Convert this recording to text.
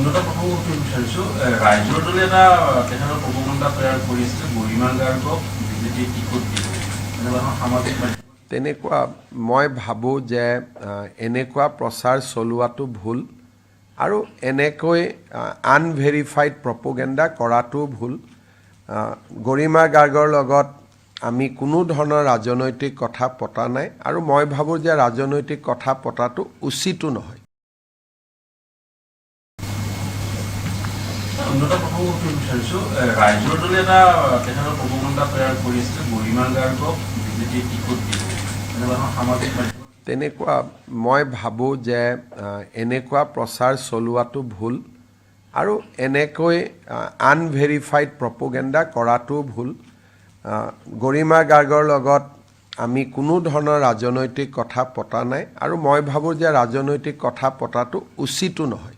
দুটা কথা ক'ব বিচাৰিছোঁ ৰাইজৰ দলে এটা তেখেতৰ প্ৰবন্ধা তৈয়াৰ কৰিছে গৰিমা গাৰ্গক বিজেপিয়ে টিকট দিব এনেকুৱা সামাজিক মাধ্যম তেনেকুৱা মই ভাবোঁ যে এনেকুৱা প্ৰচাৰ চলোৱাটো ভুল আৰু এনেকৈ আনভেৰিফাইড প্ৰপোগেণ্ডা কৰাটো ভুল। গৰিমা গাৰ্গৰ লগত আমি কোনো ধৰণৰ ৰাজনৈতিক কথা পতা নাই আৰু মই ভাবোঁ যে ৰাজনৈতিক কথা পতাটো উচিতো নহয়। দুটা কথা ক'ব বিচাৰিছোঁ ৰাইজৰ দলে এটা তেখেতৰ প্ৰবন্ধা তৈয়াৰ কৰিছে গৰিমা গাৰ্গক বিজেপিয়ে টিকট দিব এনেকুৱা সামাজিক মাধ্যম তেনেকুৱা মই ভাবোঁ যে এনেকুৱা প্ৰচাৰ চলোৱাটো ভুল আৰু এনেকৈ আনভেৰিফাইড প্ৰপোগেণ্ডা কৰাটো ভুল। গৰিমা গাৰ্গৰ লগত আমি কোনো ধৰণৰ ৰাজনৈতিক কথা পতা নাই আৰু মই ভাবোঁ যে ৰাজনৈতিক কথা পতাটো উচিতো নহয়।